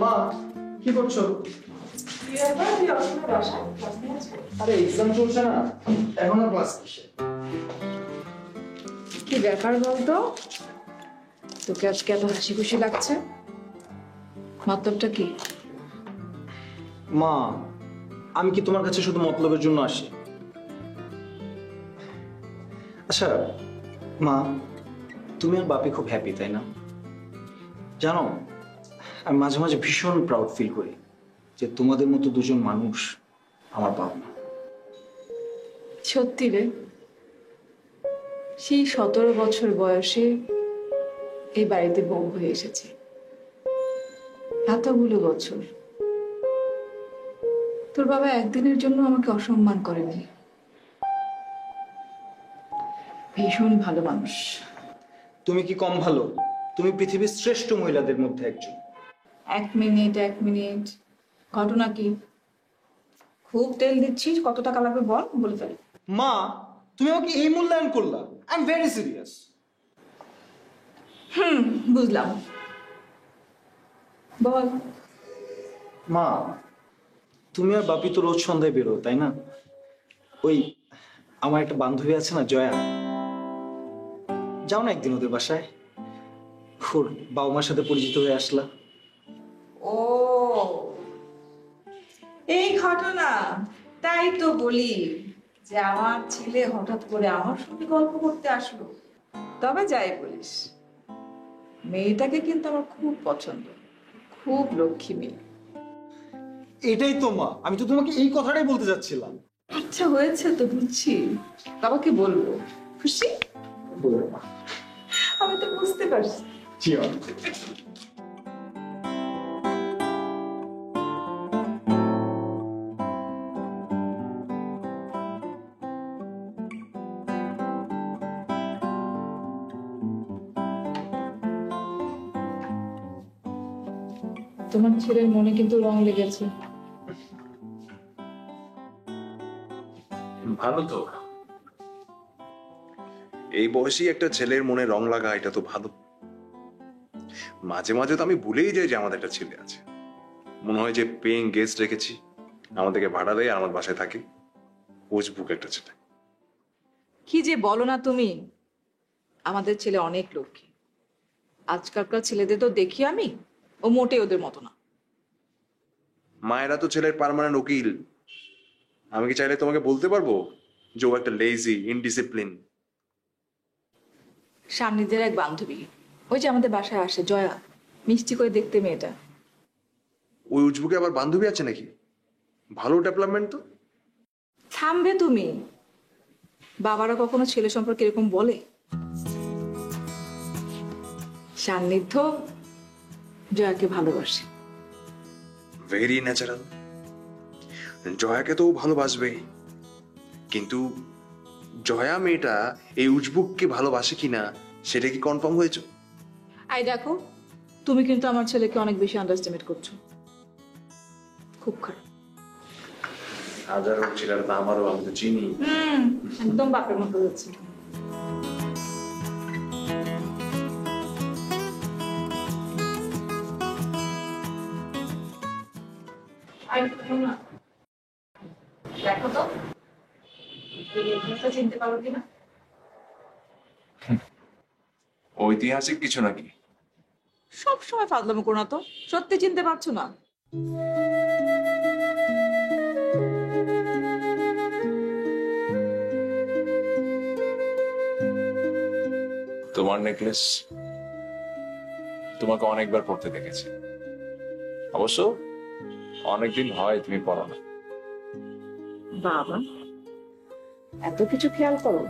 মা কি করছো? আরে এক্সাম চলছে না, এখন আর ক্লাস কিসে? কি ব্যাপার বলতো, তোকে আজকে এত হাসি খুশি লাগছে? মতলবটা কি? মা আমি কি তোমার কাছে শুধু মতলবের জন্য আসি? আচ্ছা মা, তুমি আর বাপি খুব হ্যাপি তাই না? জানো আমি মাঝে মাঝে ভীষণ প্রাউড ফিল করি যে তোমাদের মতো দুজন মানুষ আমার বাবা মা। সত্যি রে, সেই 17 বছর বয়সে এই বাড়িতে বউ হয়ে এসেছে। এতগুলো বছর তোর বাবা একদিনের জন্য আমাকে অসম্মান করেনি। ভীষণ ভালো মানুষ। তুমি কি কম ভালো? তুমি পৃথিবীর শ্রেষ্ঠ মহিলাদের মধ্যে একজন। এক মিনিট, ঘটনা কি? খুব তেল দিচ্ছিস, কত টাকা লাগবে বল, বলে ফেলি। মা তুমি আমাকে এই মূল্যায়ন করলা, আই এম ভেরি সিরিয়াস। বুঝলাম, বল। মা তুমি আর বাপি তো রোজ সন্ধ্যায় বেরো তাই না? ওই আমার একটা বান্ধবী আছে না, জয়া, যাও না একদিন ওদের বাসায়, ওর বাবা মার সাথে পরিচিত হয়ে আসলা। ও এই ঘটনা, তাই তো বলি যে আমার ছেলে হঠাৎ করে আমার সঙ্গে গল্প করতে আসলো। তবে যাই বলিস, মেয়েটাকে কিন্তু আমার খুব পছন্দ, খুব লক্ষ্মী মেয়ে। এটাই তো মা, আমি তো তোমাকে এই কথাটাই বলতে যাচ্ছিলাম। আচ্ছা হয়েছে তো, বুঝছি। বাবাকে বলবো, খুশি? বলো মা। আমি তো বুঝতে পারছি। জি মা। তোমার ছেলের মনে কিন্তু রং লেগেছে। ভালো তো, এই বয়সেই একটা ছেলের মনে রং লাগা, এটা তো ভালো। মাঝে মাঝে তো আমি ভুলেই যাই যে আমাদের একটা ছেলে আছে। মনে হয় যে পেইং গেস্ট রেখেছি, আমাদেরকে ভাড়া দেয় আর আমার বাসায় থাকে। উজবুক একটা ছেলে। কি যে বলো না তুমি, আমাদের ছেলে অনেক লক্ষ্মী। আজকালকার ছেলেদের তো দেখি আমি, ও মোটে ওদের মতো না। মায়েরা তো ছেলের পার্মানেন্ট উকিল। আমি কি চাইলে তোমাকে বলতে পারবো যে ও একটা লেজি, ইনডিসিপ্লিন? সান্নিধ্যের এক বান্ধবী, ওই যে আমাদের বাসায় আসে, জয়া, মিষ্টি করে দেখতে মেয়েটা। ওই উজবুকে আবার বান্ধবী আছে নাকি? ভালো ডেভেলপমেন্ট তো। থামবে তুমি? বাবারা কখনো ছেলে সম্পর্কে এরকম বলে? সান্নিধ্য জয়াকে ভালোবাসে। Very natural. জয়াকে তো ও ভালোবাসবে, কিন্তু জয়া মেয়েটা এই উজবুককে ভালোবাসে কিনা সেটা কি কনফার্ম হয়েছে? আই দেখো, তুমি কিন্তু আমার ছেলেকে অনেক বেশি আন্ডারস্টিমেট করছো। খুব খারাপ। হাজারো ছেলেরা তো আমারও, আমি তো চিনি। একদম বাপের মতো হচ্ছে। দেখো তো চিনতে পারো কিনা। ঐতিহাসিক কিছু নাকি? সব সময় ফাজলামো করো না তো, সত্যি চিনতে পারছো না? তোমার নেকলেস তোমাকে অনেকবার পড়তে দেখেছি। অবশ্য অনেকদিন হয় তুমি পড়ো না। বাবা, এত কিছু খেয়াল করো?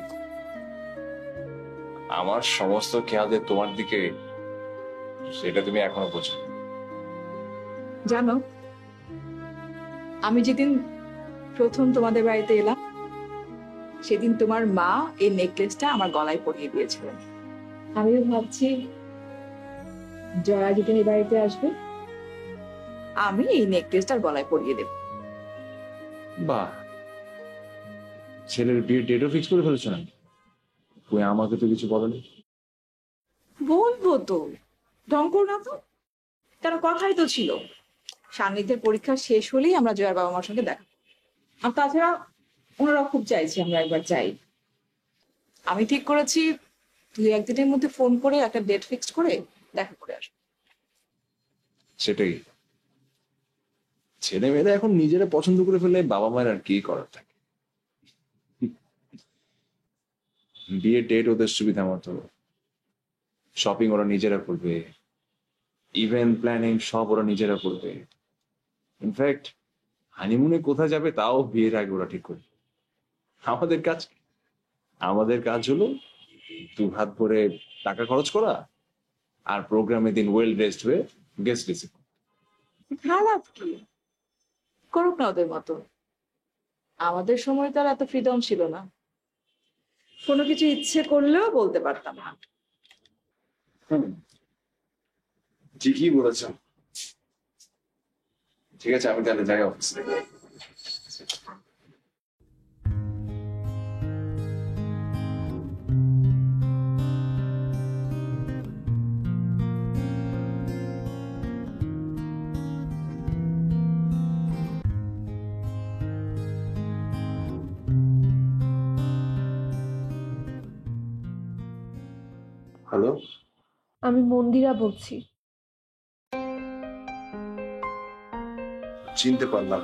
আমার সমস্ত খেয়াল যে তোমার দিকে, সেটা তুমি এখনো বোঝো। জানো, আমি যেদিন প্রথম তোমাদের বাড়িতে এলাম, সেদিন তোমার মা এই নেকলেসটা আমার গলায় পরিয়ে দিয়েছিলেন। আমিও ভাবছি জয়া যেদিন এই বাড়িতে আসবে, আমি এই নেকলেসটার গলায় পরিয়ে দেব। বাহ, ছেলের বিয়ের ডেটও ফিক্স করে ফেলেছো নাকি? ওই আমাকে তো কিছু বলনি। বলবো তো, ঢং করো না তো। কারণ কথাই তো ছিল সান্নিধ্যের পরীক্ষা শেষ হলেই আমরা জয়ার বাবা মার সঙ্গে দেখা করব। আর তাছাড়া ওনারাও খুব চাইছে আমরা একবার যাই। আমি ঠিক করেছি 2-1 দিনের মধ্যে ফোন করে একটা ডেট ফিক্সড করে দেখা করে আসবো। সেটাই, ছেলে মেয়েরা এখন নিজেরা পছন্দ করে ফেলে, বাবা মায়ের আর কি করার থাকে। বিয়ের ডেট ওদের সুবিধা মতো, শপিং ওরা নিজেরা করবে, ইভেন্ট প্ল্যানিং সব ওরা নিজেরা করবে। ইনফ্যাক্ট হানিমুনে কোথায় যাবে তাও বিয়ের আগে ওরা ঠিক করবে। আমাদের কাজ কি? আমাদের কাজ হলো 2 হাত ভরে টাকা খরচ করা আর প্রোগ্রামে দিন ওয়েল ড্রেসড হয়ে গেস্ট রিসিভ। খারাপ কি? করুক না ওদের মতো। আমাদের সময় তো আর এত ফ্রিডম ছিল না, কোনো কিছু ইচ্ছে করলেও বলতে পারতাম না। ঠিকই বলেছেন। ঠিক আছে, আমি তাহলে যাই অফিসে। হ্যালো, আমি মন্দিরা বলছি। চিনতে পারলাম।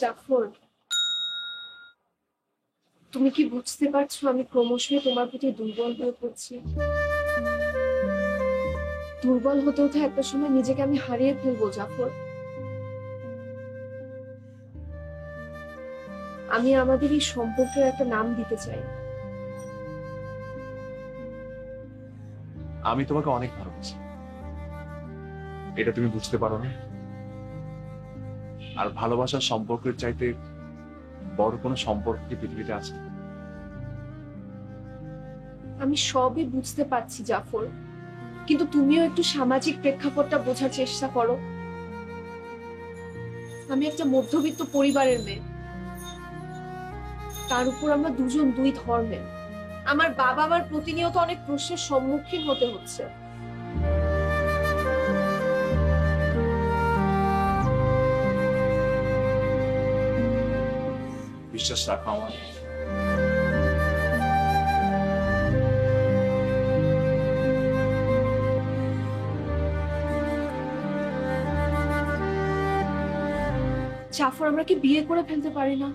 জাফর, তুমি কি বুঝতে পারছো আমি ক্রমশই তোমার প্রতি দুর্বল হয়ে পড়ছি? দুর্বল হতে হতে একটা সময় নিজেকে আমি হারিয়ে ফেলবো জাফর। আমি আমাদের এই সম্পর্কের একটা নাম দিতে চাই। আমি তোমাকে অনেক ভালোবাসি, এটা তুমি বুঝতে পারো না? আর ভালোবাসার সম্পর্কের চাইতে বড় কোনো সম্পর্ক কি পৃথিবীতে আছে? আমি সবই বুঝতে পারছি জাফর, কিন্তু তুমিও একটু সামাজিক প্রেক্ষাপটটা বোঝার চেষ্টা করো। আমি একটা মধ্যবিত্ত পরিবারের মেয়ে, তার উপর আমরা দুজন দুই ধর্মের। আমার বাবা আমার প্রতিনিয়ত অনেক প্রশ্নের সম্মুখীন হতে হচ্ছে। বিশ্বাস রাখো আমার। জাফর, আমরা কি বিয়ে করে ফেলতে পারি না?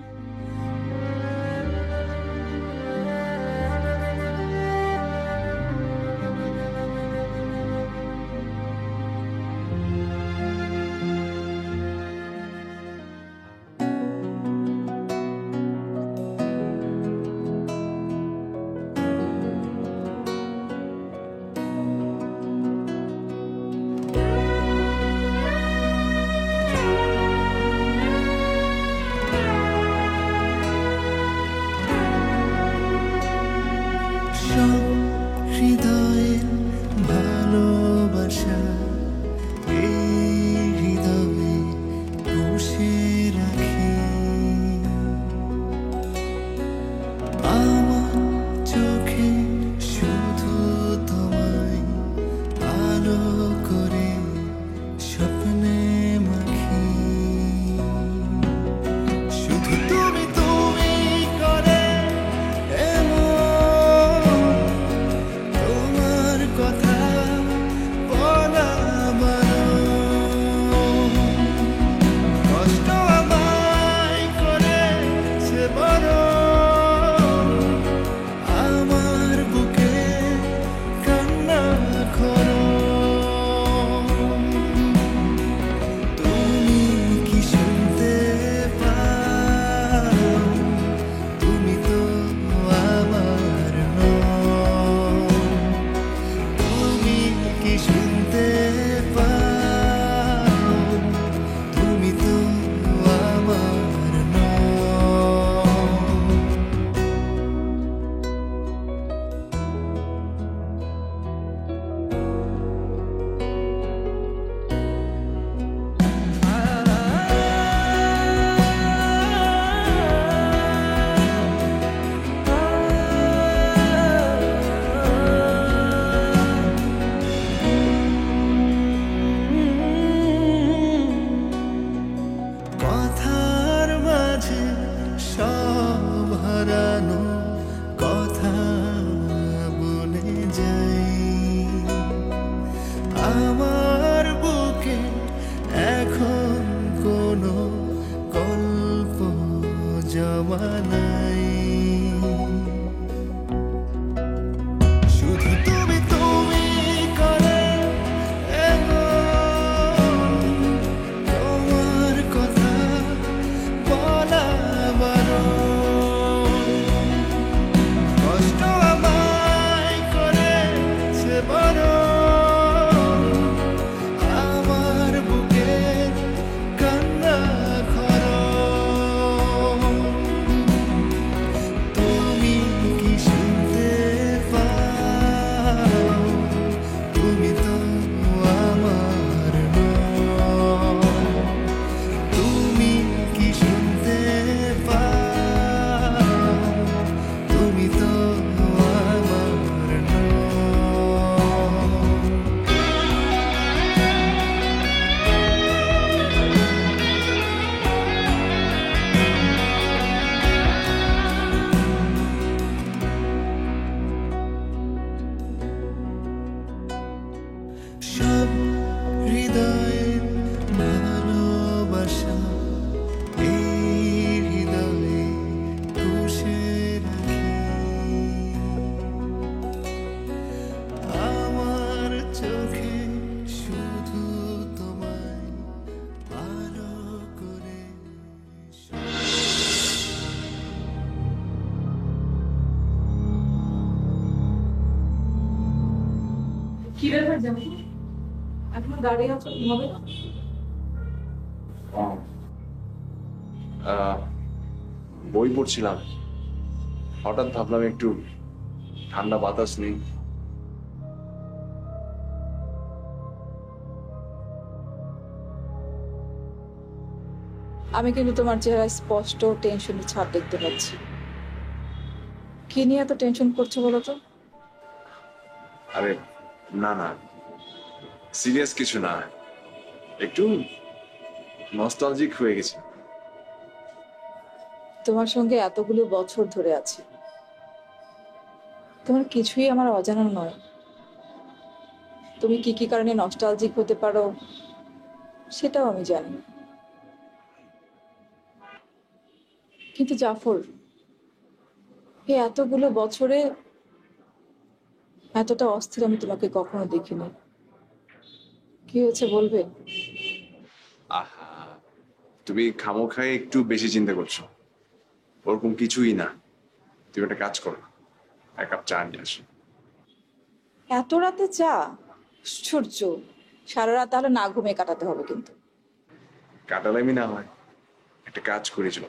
কি ব্যাপার যাবো এখন দাঁড়িয়ে আছো হবে না বই পড়ছিলাম, হঠাৎ ভাবলাম একটু ঠান্ডা বাতাস নেই। আমি কিন্তু তোমার চেহারায় স্পষ্ট টেনশনের ছাপ দেখতে পাচ্ছি। কি নিয়ে এত টেনশন করছো বলো তো? আরে না না, সিরিয়াস কিছু না, একটু নস্টালজিক হয়ে গেছে। তোমার সঙ্গে এতগুলো বছর ধরে আছি, তোমার কিছুই আমার অজানা নয়। তুমি কি কি কারণে নস্টালজিক হতে পারো সেটাও আমি জানি। কিন্তু জাফর, এই এতগুলো বছরে এতটা অস্থির আমি তোমাকে কখনো দেখিনি। কি হয়েছে বলবে? আহা, তুমি খামোখায় একটু বেশি চিন্তা করছো। ওরকম কিছুই না, তুমি একটা কাজ করো, এক কাপ চা নিয়ে আসো। এত রাতে চা? আশ্চর্য, সারা রাত তাহলে না ঘুমিয়ে কাটাতে হবে কিন্তু। কাটালামি না হয়, একটা কাজ করেছিল,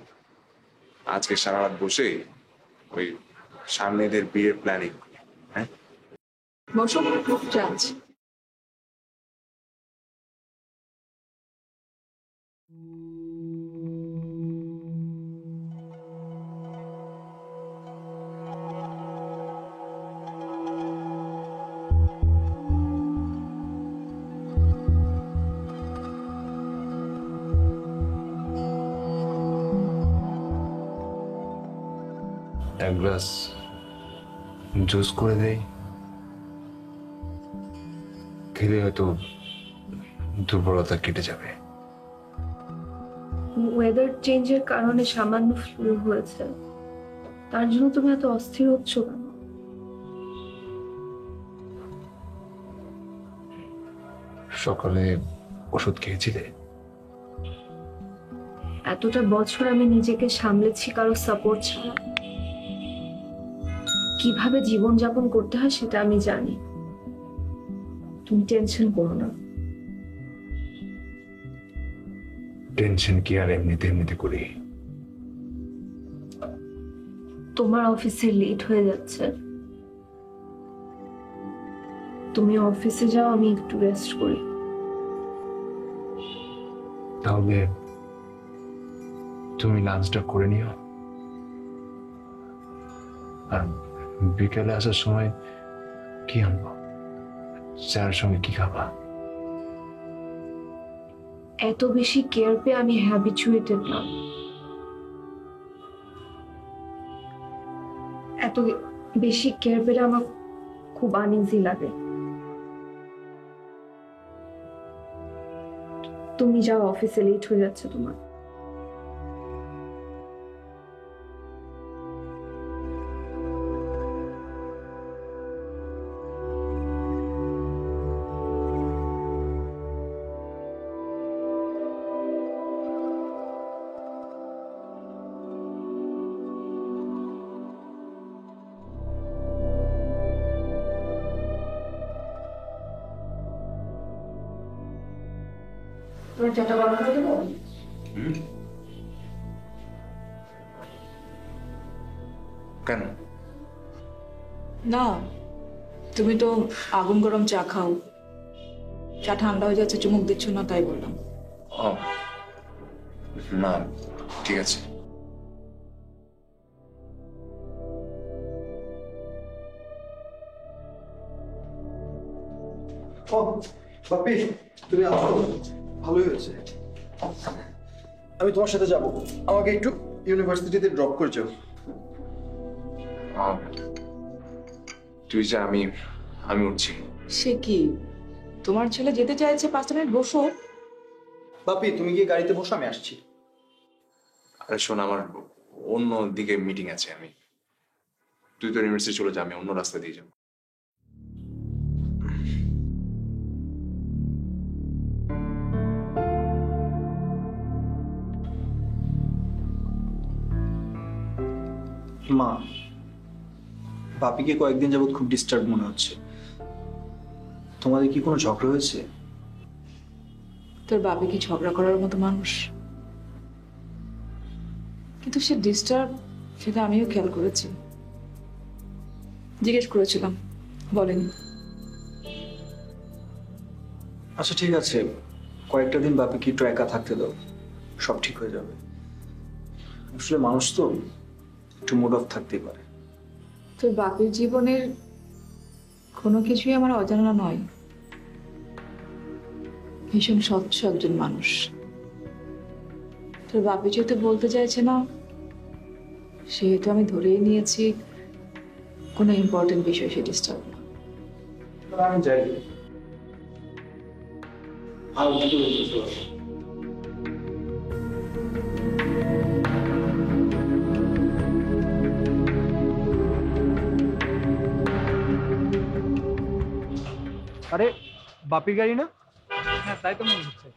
আজকে সারা রাত বসে ওই সামনেদের বিয়ের প্ল্যানিং। হ্যাঁ, বসো, চা আছে। এক গ্লাস জুস করে দেই, খেলে হয়তো দুর্বলতা কেটে যাবে। ওয়েদার চেঞ্জের কারণে সামান্য ফ্লু হয়েছে, তার জন্য তুমি এত অস্থির হচ্ছ কেন? সকালে ওষুধ খেয়েছিলে? এতটা বছর আমি নিজেকে সামলেছি কারো সাপোর্ট ছাড়া। কিভাবে জীবন যাপন করতে হয় সেটা আমি জানি। তুমি টেনশন করো না। টেনশন কি আর এমনিতে এমনিতে করি? তোমার অফিসে লেট হয়ে যাচ্ছে, তুমি অফিসে যাও, আমি একটু রেস্ট করি। তাহলে তুমি লাঞ্চটা করে নিও, আর বিকেলে আসার সময় কি আনবো? চার সঙ্গে কি খাবা? এত বেশি কেয়ার পেয়ে আমি হ্যাবিচুয়েটেড না। এত বেশি কেয়ার পেলে আমার খুব আনইজি লাগে। তুমি যাও, অফিসে লেট হয়ে যাচ্ছে তোমার। তোমার চাটা গরম করে দেবো? কেন? না, তুমি তো আগুন গরম চা খাও, চা ঠান্ডা হয়ে যাচ্ছে, চুমুক দিচ্ছ না, তাই বললাম। ও না, ঠিক আছে। ও বাপি, তুমি আসো, ভালোই হয়েছে। আমি তোমার সাথে যাব, আমাকে একটু ইউনিভার্সিটিতে ড্রপ করে যাও। তুই যা, আমি আমি উঠছি। সে কি, তোমার ছেলে যেতে চাইছে, 5 মিনিট বসো। বাপি তুমি গিয়ে গাড়িতে বসো, আমি আসছি। আরে শোন, আমার অন্য দিকে মিটিং আছে, তুই তো ইউনিভার্সিটি চলে যা, আমি অন্য রাস্তা দিয়ে যাবো। মা, বাপিকে কয়েকদিন যাবত খুব ডিস্টার্ব মনে হচ্ছে। তোমাদের কি কোনো ঝগড়া হয়েছে? তোর বাবা কি ঝগড়া করার মতো মানুষ? কিন্তু সে ডিস্টার্ব, সেটা আমিও খেয়াল করেছি। জিজ্ঞেস করেছিলাম, বলেনি। আচ্ছা ঠিক আছে, কয়েকটা দিন বাপিকে একটু একা থাকতে দাও, সব ঠিক হয়ে যাবে। আসলে মানুষ তো একটু মুড অফ থাকতেই পারে। তোর বাপের জীবনের কোনো কিছুই আমার অজানা নয়। ভীষণ স্বচ্ছ একজন মানুষ। তোর বাপি যেহেতু বলতে চাইছে না, সেহেতু আমি ধরেই নিয়েছি কোনো ইম্পর্টেন্ট বিষয় সে ডিস্টার্ব না। আমি যাই। আরে বাপির গাড়ি না? হ্যাঁ তাই তো মনে হচ্ছে।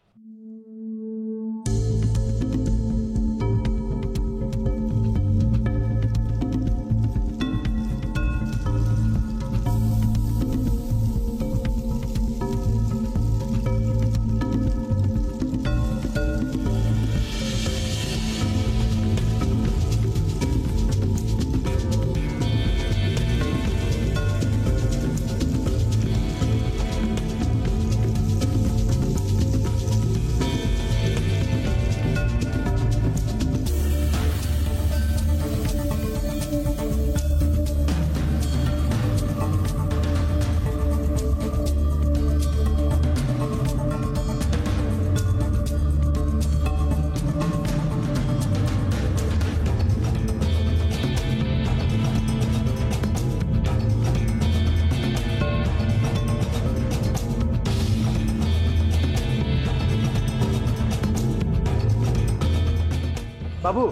বাবু,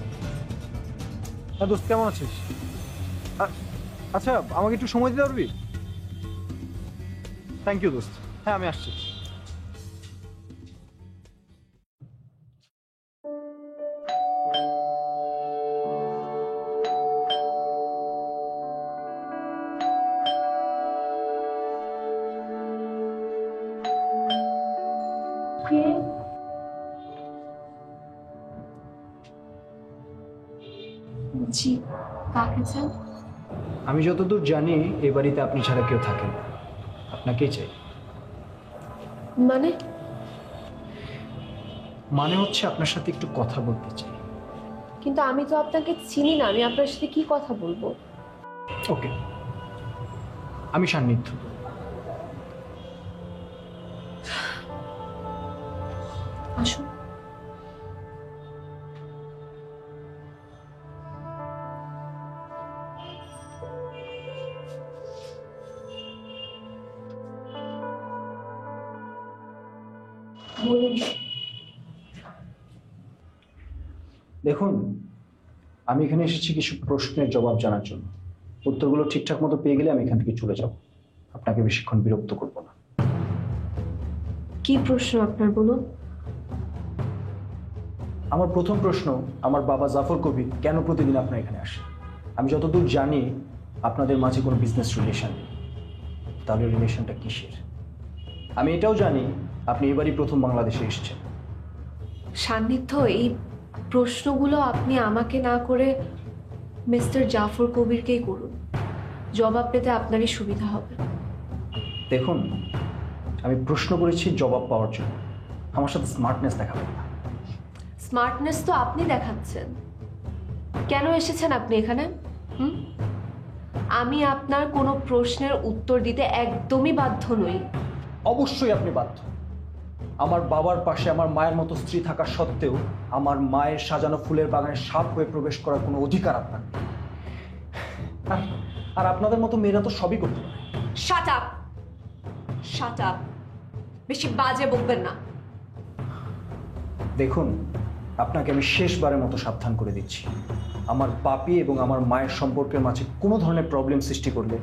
হ্যাঁ দোস্ত, কেমন আছিস? আচ্ছা, আমাকে একটু সময় দিতে পারবি? থ্যাংক ইউ দোস্ত। হ্যাঁ আমি আসছি। জি, কাকে চান? আমি যতদূর জানি এ বাড়িতে আপনি ছাড়া কেউ থাকেন না, আপনাকেই চাই। মানে? মানে হচ্ছে আপনার সাথে একটু কথা বলতে চাই। কিন্তু আমি তো আপনাকে চিনি না, আমি আপনার সাথে কি কথা বলবো? ওকে, আমি সান্নিধ্য। আসুন। বলুন। দেখুন, আমি এখানে এসেছি কিছু প্রশ্নের জবাব জানার জন্য। উত্তরগুলো ঠিকঠাক মতো পেয়ে গেলে আমি এখান থেকে চলে যাব। আপনাকে বেশিক্ষণ বিরক্ত করব না। কি প্রশ্ন আপনার, বলুন? আমার প্রথম প্রশ্ন, আমার বাবা জাফর কবির কেন প্রতিদিন আপনার এখানে আসে? আমি যতদূর জানি আপনাদের মাঝে কোনো বিজনেস রিলেশন নেই। তাহলে রিলেশনটা কিসের? আমি এটাও জানি আপনি এবারই প্রথম বাংলাদেশে এসেছেন। সান্নিধ্য, এই প্রশ্নগুলো আপনি আমাকে না করে মিস্টার জাফর কবিরকেই করুন। জবাব পেতে আপনারই সুবিধা হবে। দেখুন, আমি প্রশ্ন করেছি জবাব পাওয়ার জন্য। আমার সাথে স্মার্টনেস দেখাবেন না। স্মার্টনেস তো আপনি দেখাচ্ছেন। কেন এসেছেন আপনি এখানে? আমি আপনার কোনো প্রশ্নের উত্তর দিতে একদমই বাধ্য নই। অবশ্যই আপনি বাধ্য। আমার বাবার পাশে আমার মায়ের মতো স্ত্রী থাকা সত্ত্বেও আমার মায়ের সাজানো ফুলের বাগানে সাপ হয়ে প্রবেশ করার কোনো অধিকার আপনার নেই। আর আপনাদের মতো মেয়েরা তো সবই করতে পারে। Shut up, shut up. বেশি বাজে বকবেন না। দেখুন, আপনাকে আমি শেষবারের মতো সাবধান করে দিচ্ছি, আমার বাপি এবং আমার মায়ের সম্পর্কের মাঝে কোনো ধরনের প্রবলেম সৃষ্টি করলে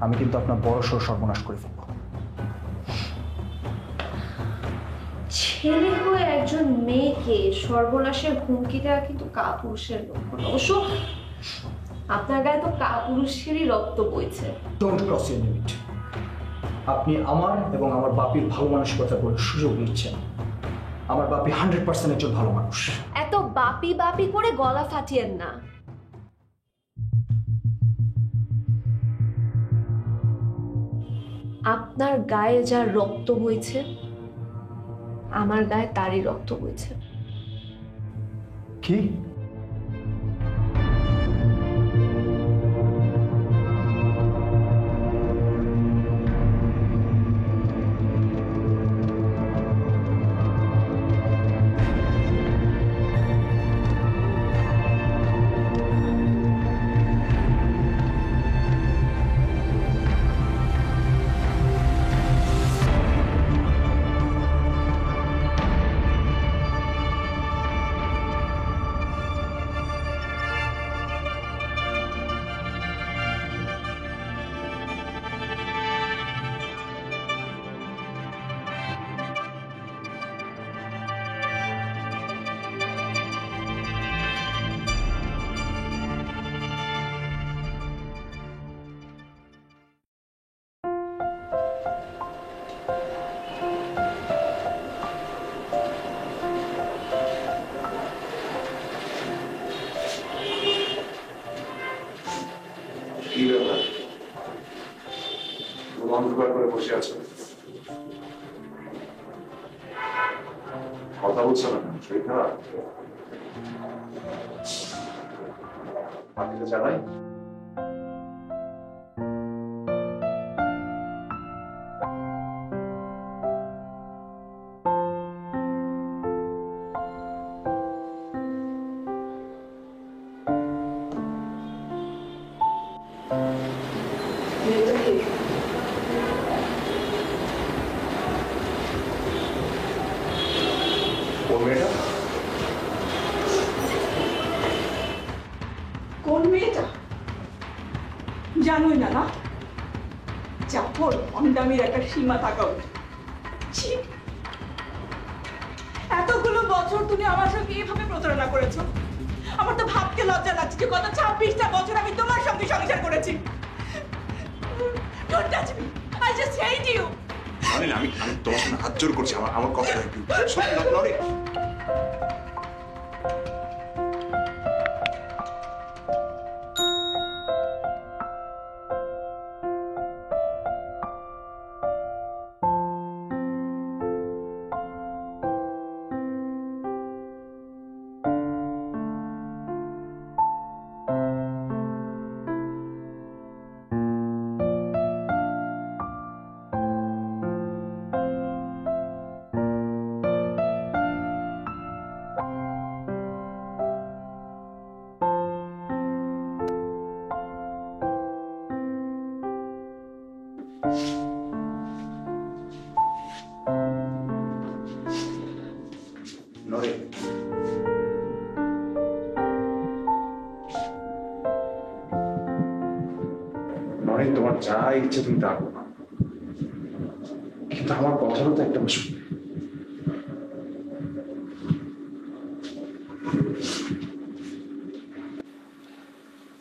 আমি কিন্তু আপনার বড়সড় সর্বনাশ করে ফেলব। ছেলে হয়ে একজন মেয়েকে সর্বনাশের হুমকি দেওয়া কিন্তু কাপুরুষের লক্ষণ। অবশ্য আপনার গায়ে তো কাপুরুষেরই রক্ত বইছে। Don't cross your limit. আপনি আমার এবং আমার বাপির ভালো মানসিকতা বলে সুযোগ নিচ্ছেন। আমার বাপি 100% একজন ভালো মানুষ। এত বাপি বাপি করে গলা ফাটিয়েন না। আপনার গায়ে যা রক্ত বইছে, আমার গায়ে তারই রক্ত বইছে। কি? কি ব্যাপার? অন্ধকার করে বসে আছো, কথা বলছো না? শরীর খারাপ? পাখিটা চালাই? কোন মেয়েটা? কোন মেয়েটা জানোই না? না জাফর, অন্ডামির একটা সীমা থাকা উচিত। ছি! এতগুলো বছর তুমি আমার সঙ্গে এইভাবে প্রতারণা করেছো। আমার তো ভাবতে লজ্জা লাগছে যে গত 26টা বছর আমি তোমার সঙ্গে সংসার করেছি। Don't touch me! I just hate you! আমি তোমার সামনে হাত জোর করছি, আমার কথা একটু শোন না, নরে। নরে, নরে, তোমার যা ইচ্ছে তুমি তা করো, কিন্তু আমার কথাটা তো একটা শুনবে।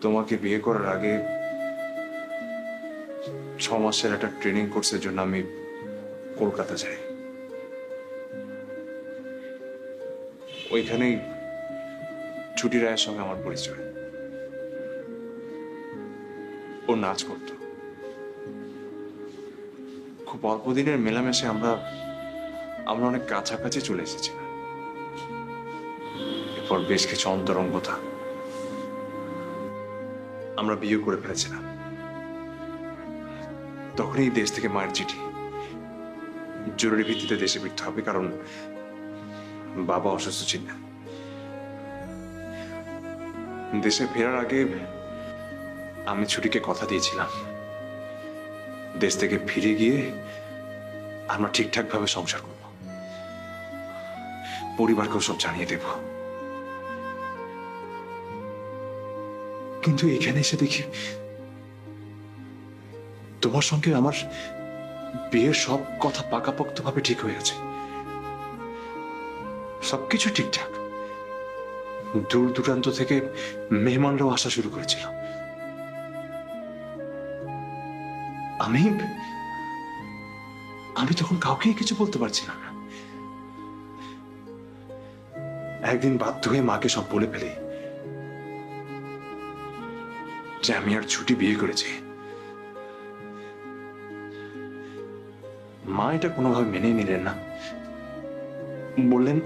তোমাকে বিয়ে করার আগে 6 মাসের একটা ট্রেনিং কোর্সের জন্য আমি কলকাতা যাই। ওইখানেই ছুটি রায়ের সঙ্গে আমার পরিচয়। ও নাচ করত। খুব অল্প দিনের মেলামেশে আমরা অনেক কাছাকাছি চলে এসেছিলাম। এরপর বেশ কিছু অন্তরঙ্গতা, আমরা বিয়ে করে ফেলেছিলাম। তখনই দেশ থেকে মায়ের চিঠি, জরুরি ভিত্তিতে দেশে ফিরতে হবে, কারণ বাবা অসুস্থ ছিলেন। দেশে ফেরার আগে আমি ছুটিকে কথা দিয়েছিলাম, দেশ থেকে ফিরে গিয়ে আমরা ঠিকঠাক ভাবে সংসার করব, পরিবারকেও সব জানিয়ে দেব। কিন্তু এখানে এসে দেখি তোমার সঙ্গে আমার বিয়ের সব কথা পাকাপোক্ত ভাবে ঠিক হয়ে আছে, সবকিছু ঠিকঠাক। দূর দূরান্ত থেকে মেহমানরাও আসা শুরু করেছিল। আমি তখন কাউকেই কিছু বলতে পারছি না। একদিন বাধ্য হয়ে মাকে সব বলে ফেলি যে আমি আর ছুটি বিয়ে করেছি। মা এটা কোনোভাবে মেনে নিলেন না, বললেন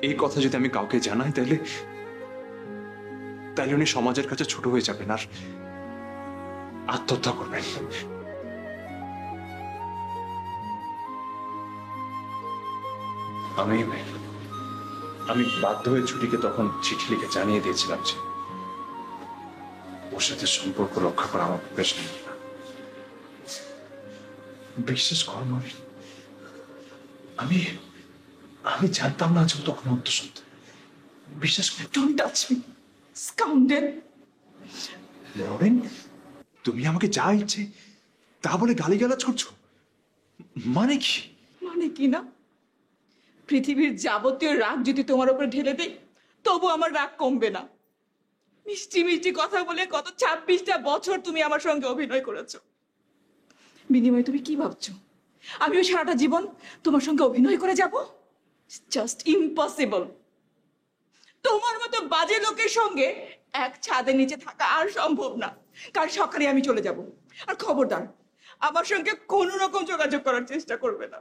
এই কথা যদি আমি কাউকে জানাই তাহলে তাহলে উনি সমাজের কাছে ছোট হয়ে যাবেন আর আত্মহত্যা করবেন। আমি আমি বাধ্য হয়ে ছুটিকে তখন চিঠি লিখে জানিয়ে দিয়েছিলাম যে ওর সাথে সম্পর্ক রক্ষা করা আমার বেশ নেই। বিশ্বাস কর নরেন, আমি আমি জানতাম না যে ও তখন অন্তঃসত্ত্বা। বিশ্বাস কর। Don't touch me scoundrel. Naren, তুমি আমাকে যা ইচ্ছে তা বলে গালিগালাজ করছো, মানে কি? মানে কি না, পৃথিবীর যাবতীয় রাগ যদি তোমার উপরে ঢেলে দেই তবু আমার রাগ কমবে না। মিষ্টি মিষ্টি কথা বলে গত 26টা বছর তুমি আমার সঙ্গে অভিনয় করেছো। বিনিময়ে তুমি কি ভাবছো আমিও সারাটা জীবন তোমার সঙ্গে অভিনয় করে যাব? Just impossible. তোমার মতো বাজে লোকের সঙ্গে এক ছাদের নিচে থাকা আর সম্ভব না। কাল সকালে আমি চলে যাব। আর খবরদার আমার সঙ্গে কোনো রকম যোগাযোগ করার চেষ্টা করবে না।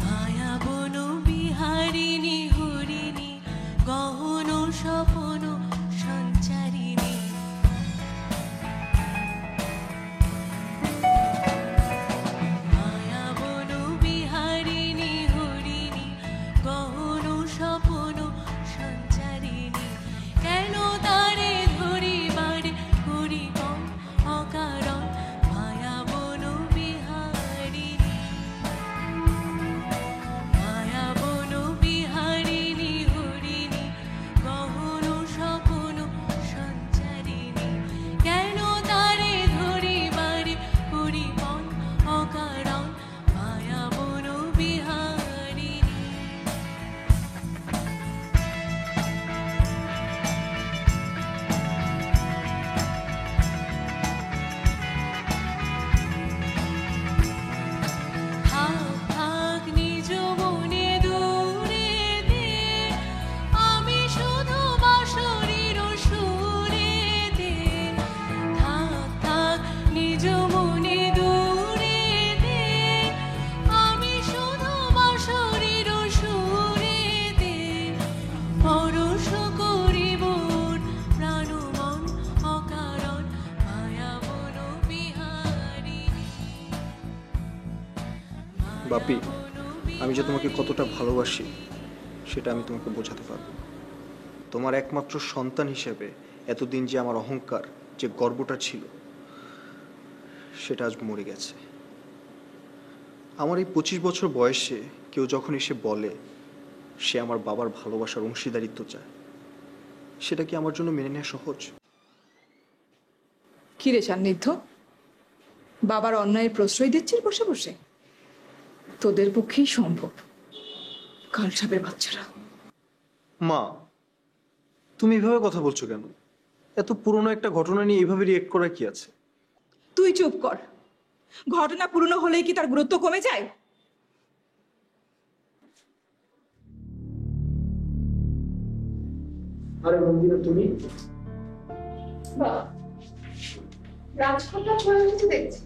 মায়া বন বিহারিণী হরিণী গহন স্বপন সঞ্চারিণী মায়া বন বিহারিণী হরিণী গহন স্বপন সঞ্চারিণী কেন তারে ধরিবারে করিবন অকারণ মায়া বন বিহারিণী মায়া বন বিহারিণী হরিণী গহন স্বপন সঞ্চারিণী কেন তারে ধরিবারে করিবন অকারণ মায়া বন বিহারিণী থাক থাক নিজ মনে দূরেতে আমি শুধু বাঁশরীর সুরেতে থাক থাক নিজ মনে দূরেতে আমি শুধু বাঁশরীর সুরেতে পরশ করিব প্রাণ মন অকারণ মায়া বন বিহারিণী বাপি, আমি যে তোমাকে কতটা ভালোবাসি সেটা আমি তোমাকে বোঝাতে পারবো না। তোমার একমাত্র সন্তান হিসেবে এতদিন যে আমার অহংকার, যে গর্বটা ছিল, সেটা আজ মরে গেছে। আমার এই 25 বছর বয়সে কেউ যখন এসে বলে সে আমার বাবার ভালোবাসার অংশীদারিত্ব চায়, সেটা কি আমার জন্য মেনে নেওয়া সহজ? কি রে সান্নিধ্য, বাবার অন্যায়ের প্রশ্রয় দিচ্ছিস বসে বসে? তোদের পক্ষেই সম্ভব, কাল সাপের বাচ্চারা। মা, তুমি এভাবে কথা বলছো কেন? এত পুরনো একটা ঘটনা নিয়ে এইভাবে রিয়েক্ট করা কি আছে? তুই চুপ কর। ঘটনা পুরনো হলেই কি তার গুরুত্ব কমে যায়? আরে মন্দিরা, তুমি রাজকন্যা চলে এসেছে দেখছি।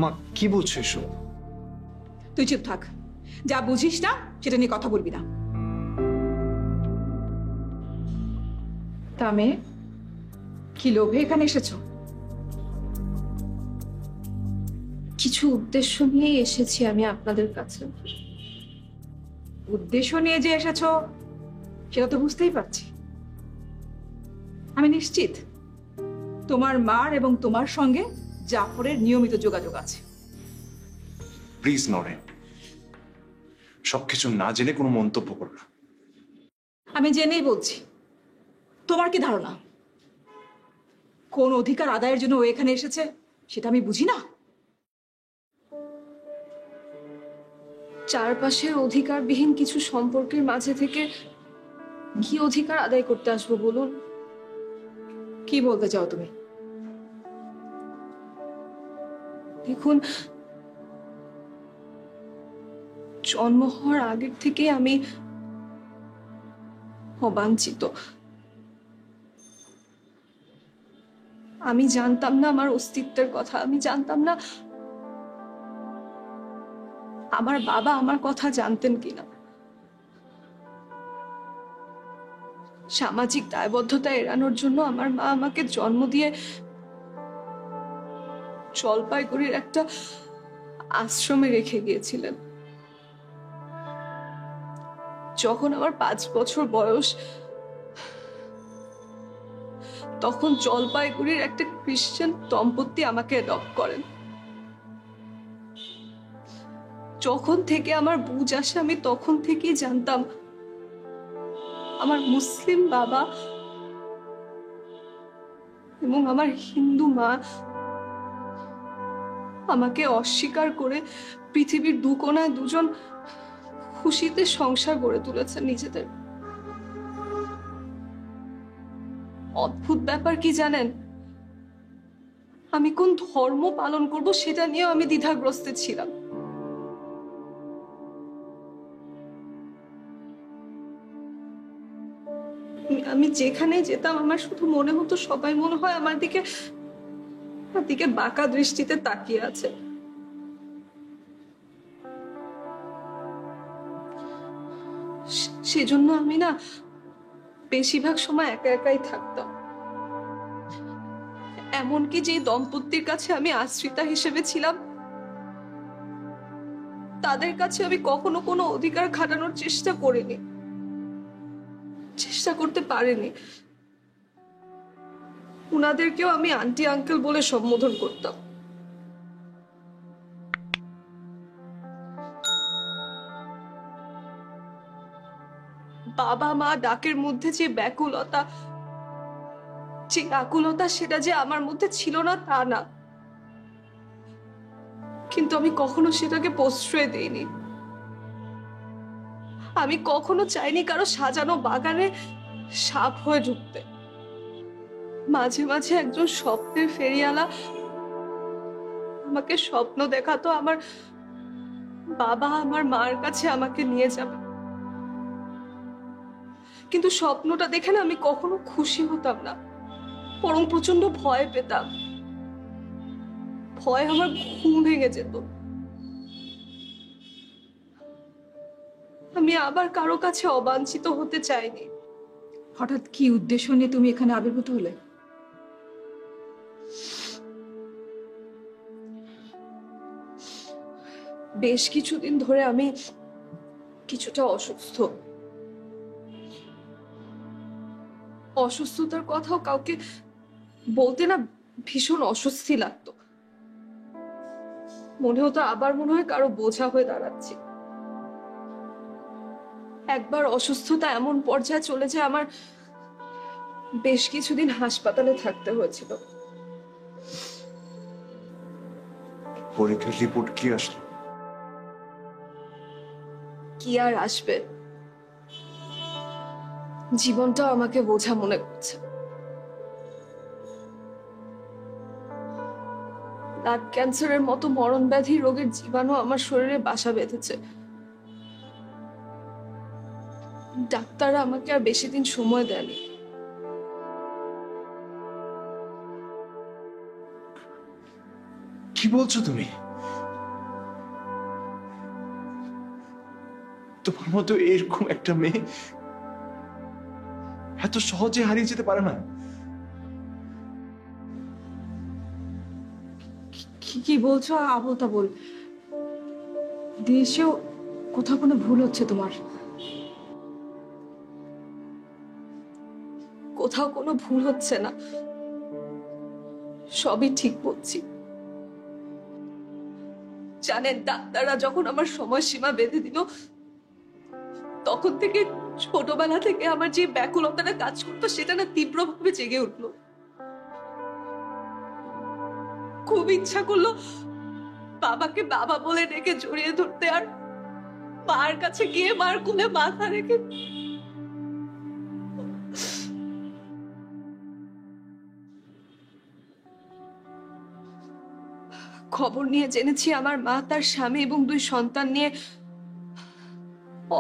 মা, কি বলছো এসব? তুই চুপ থাক, যা বুঝিস না সেটা নিয়ে কথা বলবি না। তা মেয়ে, কি লোভে এখানে এসেছো? কিছু উদ্দেশ্য নিয়েই এসেছি আমি আপনাদের কাছে। উদ্দেশ্য নিয়ে যে এসেছো সেটা তো বুঝতেই পারছি। আমি নিশ্চিত তোমার মার এবং তোমার সঙ্গে জাফরের নিয়মিত যোগাযোগ আছে। প্লিজ নরেন, সবকিছু না জেনে কোনো মন্তব্য করো না। আমি জেনেই বলছি। তোমার কি ধারণা কোন অধিকার আদায়ের জন্য ও এখানে এসেছে সেটা আমি বুঝি না? চারপাশের অধিকারবিহীন কিছু সম্পর্কের মাঝে থেকে কি অধিকার আদায় করতে আসবো বলুন? কি বলতে চাও তুমি? দেখুন, জন্ম হওয়ার আগের থেকে আমি অবাঞ্ছিত। আমি জানতাম না আমার অস্তিত্বের কথা, আমি জানতাম না আমার বাবা আমার কথা জানতেন কিনা। সামাজিক দায়বদ্ধতা এড়ানোর জন্য আমার মা আমাকে জন্ম দিয়ে জলপাইগুড়ির একটা আশ্রমে রেখে গিয়েছিলেন। যখন আমার 5 বছর বয়স, তখন জলপাইগুড়ির একটা খ্রিস্টান দম্পতি আমাকে অ্যাডপ্ট করেন। যখন থেকে আমার বুঝ আসে আমি তখন থেকেই জানতাম আমার মুসলিম বাবা এবং আমার হিন্দু মা আমাকে অস্বীকার করে পৃথিবীর দু কোণায় দুজন খুশিতে সংসার গড়ে তুলেছেন নিজেদের। অদ্ভুত ব্যাপার কি জানেন, আমি কোন ধর্ম পালন করব সেটা নিয়েও আমি দ্বিধাগ্রস্ত ছিলাম। আমি যেখানে যেতাম আমার শুধু মনে হতো সবাই মনে হয় আমার দিকে বাঁকা দৃষ্টিতে তাকিয়ে আছে। সেজন্য আমি না বেশিরভাগ সময় একা একাই থাকতাম। এমনকি যে দম্পতির কাছে আমি আশ্রিতা হিসেবে ছিলাম, তাদের কাছে আমি কখনো কোনো অধিকার খাটানোর চেষ্টা করিনি, চেষ্টা করতে পারিনি। উনাদেরকেও আমি আন্টি আঙ্কেল বলে সম্বোধন করতাম। বাবা মা ডাকের মধ্যে যে ব্যাকুলতা, যে আকুলতা, সেটা যে আমার মধ্যে ছিল না তা না, কিন্তু আমি কখনো সেটাকে প্রশ্রয় দেইনি। আমি কখনো চাইনি কারো সাজানো বাগানে সাপ হয়ে ঢুকতে। মাঝে মাঝে একজন স্বপ্নের ফেরিওয়ালা আমাকে স্বপ্ন দেখাতো আমার বাবা আমার মার কাছে আমাকে নিয়ে যাবে, কিন্তু স্বপ্নটা দেখে না আমি কখনো খুশি হতাম না, বরং প্রচন্ড ভয় পেতাম। ভয় আমার ঘুম ভেঙে যেত। আমি আবার কারো কাছে অবাঞ্ছিত হতে চাইনি। হঠাৎ কি উদ্দেশ্য নিয়ে তুমি এখানে আবির্ভূত হলে? বেশ কিছুদিন ধরে আমি কিছুটা অসুস্থ। অসুস্থতার কথাও কাউকে বলতে না ভীষণ অস্বস্তি লাগতো। মনে হতো আবার মনে হয় কারো বোঝা হয়ে দাঁড়াচ্ছি। একবার অসুস্থতা এমন পর্যায়ে চলে যায় আমার বেশ কিছুদিন হাসপাতালে থাকতে হয়েছিল। পরীক্ষার রিপোর্ট কি আসলো? কি আর আসবে, জীবনটাও আমাকে বোঝা মনে করছে। ব্লাড ক্যান্সারের মতো মরণ ব্যাধি রোগের জীবাণু আমার শরীরে বাসা বেঁধেছে। ডাক্তাররা আমাকে আর বেশি দিন সময় দেয়নি। কি বলছো তুমি? তোমার মতো এরকম একটা মেয়ে এত সহজে হারিয়ে যেতে পারে না। কি বলছো আবল তাবল? দেশেও কোথাও কোনো ভুল হচ্ছে তোমার। কোথাও কোনো ভুল হচ্ছে না, সবই ঠিক বলছি। জানেন, ডাক্তাররা যখন আমার সময়সীমা বেঁধে দিল, তখন থেকে ছোটবেলা থেকে আমার যে ব্যাকুলতাটা কাজ করতো সেটা না তীব্রভাবে জেগে উঠলো। খুব ইচ্ছা করলো বাবাকে বাবা বলে ডেকে জড়িয়ে ধরতে আর মার কাছে গিয়ে মার কোলে মাথা রেখে খবর নিয়ে জেনেছি আমার মা তার স্বামী এবং 2 সন্তান নিয়ে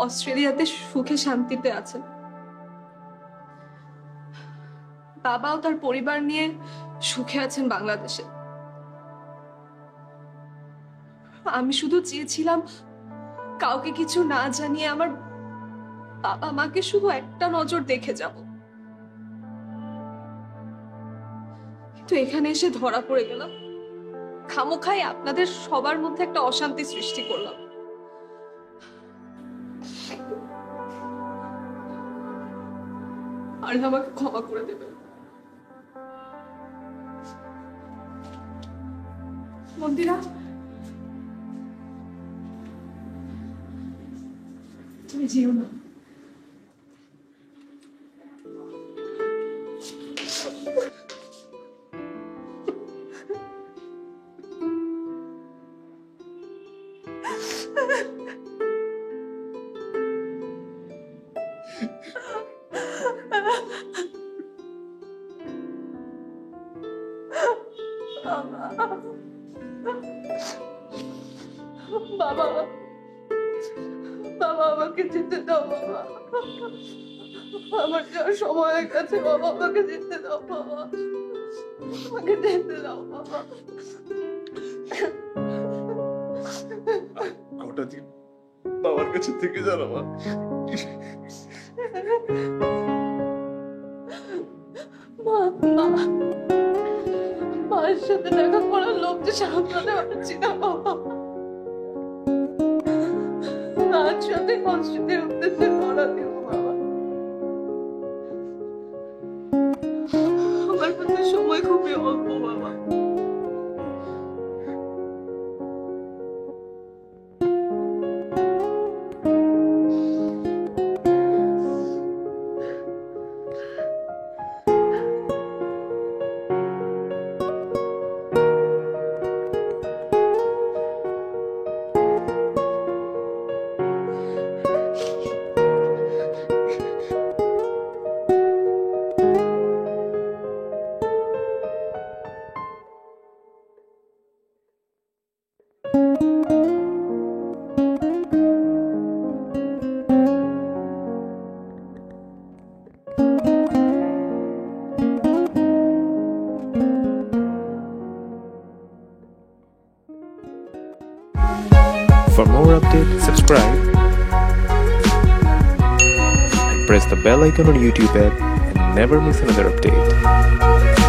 অস্ট্রেলিয়াতে সুখে শান্তিতে আছেন। বাবাও তার পরিবার নিয়ে সুখে আছেন বাংলাদেশে। আমি শুধু চেয়েছিলাম কাউকে কিছু না জানিয়ে আমার বাবা মাকে শুধু একটা নজর দেখে যাব, কিন্তু এখানে এসে ধরা পড়ে গেলাম। খামোখাই আপনাদের সবার মধ্যে একটা অশান্তি সৃষ্টি করলাম। আর আমাকে ক্ষমা করে দেবেন। মন্দিরা, তুমি যেও না। বাবা, বাবা আমাকে যেতে দাও বাবা, আমার যাওয়ার সময় হয়ে গেছে বাবা, আমাকে যেতে দাও বাবা, আমাকে যেতে দাও বাবা। কটা দিন বাবার কাছে থেকে যাও মা। মায়ের সাথে দেখা করার লোক যে সামলাতে পারছি না বাবা। মার সাথে কষ্টের উদ্দেশ্যে করা দেব বাবা। আমার কাছে সময় খুবই অল্প বাবা। For more updates, subscribe and press the bell icon on YouTube app and never miss another update.